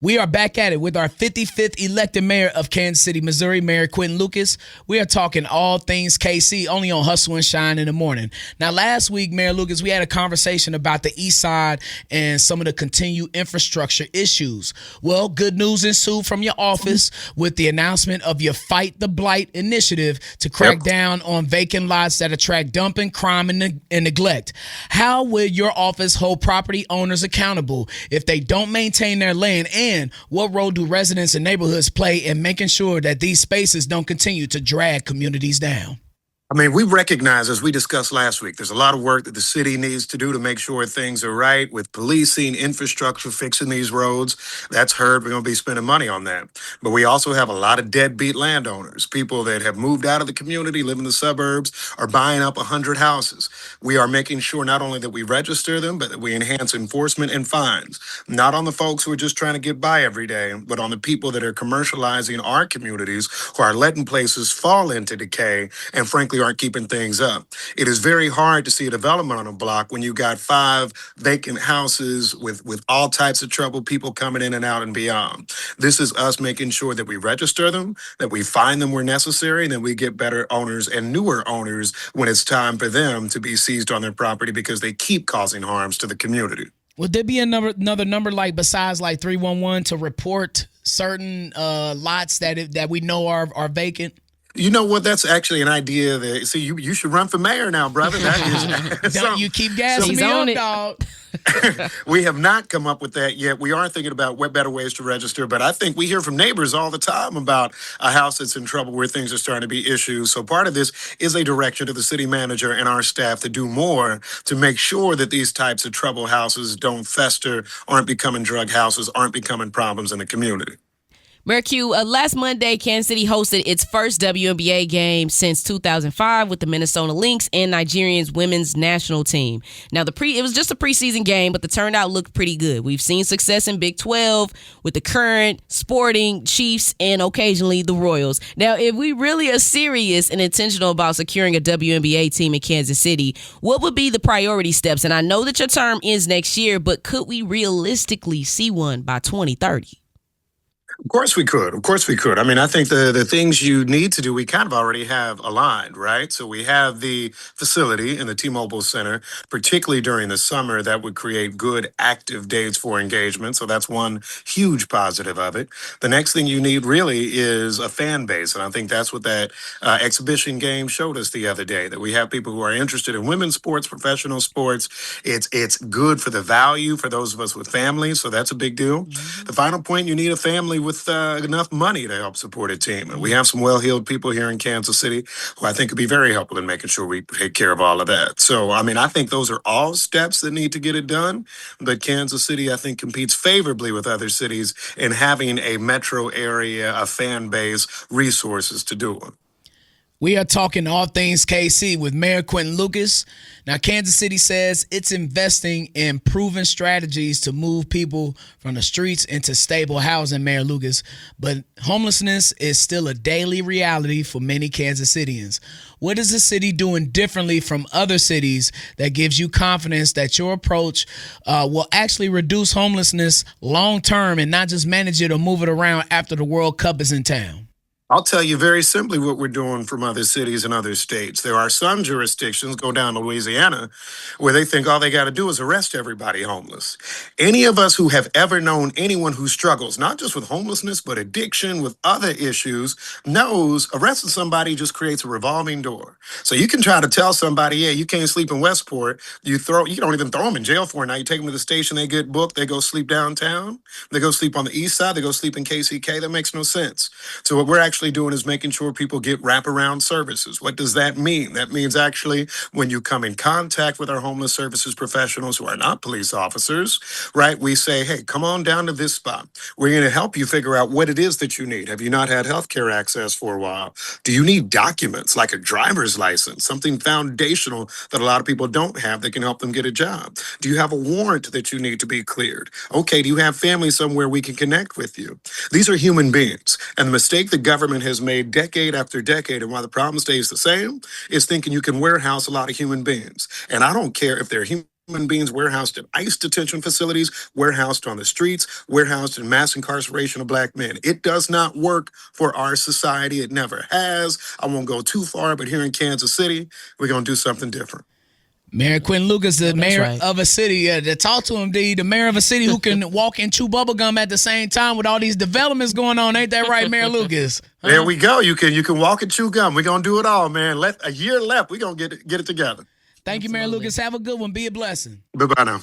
We are back at it with our 55th elected mayor of Kansas City, Missouri, Mayor Quinton Lucas. We are talking all things KC, only on Hustle and Shine in the morning. Now, last week, Mayor Lucas, we had a conversation about the East Side and some of the continued infrastructure issues. Well, good news ensued from your office with the announcement of your Fight the Blight initiative to crack down on vacant lots that attract dumping, crime, and neglect. How will your office hold property owners accountable if they don't maintain their land? And what role do residents and neighborhoods play in making sure that these spaces don't continue to drag communities down? I mean, we recognize, as we discussed last week, there's a lot of work that the city needs to do to make sure things are right with policing, infrastructure, fixing these roads. That's heard. We're going to be spending money on that. But we also have a lot of deadbeat landowners, people that have moved out of the community, live in the suburbs, are buying up 100 houses. We are making sure not only that we register them, but that we enhance enforcement and fines, not on the folks who are just trying to get by every day, but on the people that are commercializing our communities, who are letting places fall into decay and, frankly, aren't keeping things up. It is very hard to see a development on a block when you got 5 vacant houses with all types of trouble, people coming in and out and beyond. This is us making sure that we register them, that we find them where necessary, and that we get better owners and newer owners when it's time for them to be seized on their property because they keep causing harms to the community. Would there be another number like besides like 311 to report certain lots that we know are vacant? You know what? That's actually an idea that, see, you should run for mayor now, brother. That is Don't you keep gassing me on, dog. We have not come up with that yet. We are thinking about what better ways to register, but I think we hear from neighbors all the time about a house that's in trouble where things are starting to be issues. So part of this is a direction to the city manager and our staff to do more to make sure that these types of trouble houses don't fester, aren't becoming drug houses, aren't becoming problems in the community. Mayor Q, last Monday, Kansas City hosted its first WNBA game since 2005 with the Minnesota Lynx and Nigerian's women's national team. Now, it was just a preseason game, but the turnout looked pretty good. We've seen success in Big 12 with the Current, Sporting, Chiefs, and occasionally the Royals. Now, if we really are serious and intentional about securing a WNBA team in Kansas City, what would be the priority steps? And I know that your term ends next year, but could we realistically see one by 2030? Of course we could. Of course we could. I mean, I think the things you need to do, we kind of already have aligned, right? So we have the facility in the T-Mobile Center, particularly during the summer, that would create good active dates for engagement. So that's one huge positive of it. The next thing you need really is a fan base. And I think that's what that exhibition game showed us the other day, that we have people who are interested in women's sports, professional sports. It's good for the value for those of us with families. So that's a big deal. Mm-hmm. The final point, you need a family with enough money to help support a team. And we have some well-heeled people here in Kansas City who I think could be very helpful in making sure we take care of all of that. So, I mean, I think those are all steps that need to get it done. But Kansas City, I think, competes favorably with other cities in having a metro area, a fan base, resources to do it. We are talking all things KC with Mayor Quinton Lucas. Now, Kansas City says it's investing in proven strategies to move people from the streets into stable housing, Mayor Lucas. But homelessness is still a daily reality for many Kansas Citians. What is the city doing differently from other cities that gives you confidence that your approach will actually reduce homelessness long term and not just manage it or move it around after the World Cup is in town? I'll tell you very simply what we're doing from other cities and other states. There are some jurisdictions, go down to Louisiana, where they think all they got to do is arrest everybody homeless. Any of us who have ever known anyone who struggles, not just with homelessness, but addiction, with other issues, knows arresting somebody just creates a revolving door. So you can try to tell somebody, yeah, you can't sleep in Westport. You don't even throw them in jail for it. Now you take them to the station, they get booked, they go sleep downtown, they go sleep on the east side, they go sleep in KCK. That makes no sense. So what we're actually doing is making sure people get wraparound services. What does that mean? That means actually when you come in contact with our homeless services professionals who are not police officers, right, we say, hey, come on down to this spot. We're going to help you figure out what it is that you need. Have you not had healthcare access for a while? Do you need documents like a driver's license, something foundational that a lot of people don't have that can help them get a job? Do you have a warrant that you need to be cleared? Okay, do you have family somewhere we can connect with you? These are human beings. And the mistake the government has made decade after decade, and why the problem stays the same, is thinking you can warehouse a lot of human beings. And I don't care if they're human human beings warehoused in ICE detention facilities, warehoused on the streets, warehoused in mass incarceration of black men. It does not work for our society. It never has. I won't go too far, but here in Kansas City, we're going to do something different. Mayor Quinton Lucas, the mayor right. of a city. To talk to him, D, the mayor of a city who can walk and chew bubblegum at the same time with all these developments going on. Ain't that right, Mayor Lucas? There we go. You can walk and chew gum. We're going to do it all, man. A year left. We're going to get it together. Thank you, Mayor Lucas. Have a good one. Be a blessing. Bye-bye now.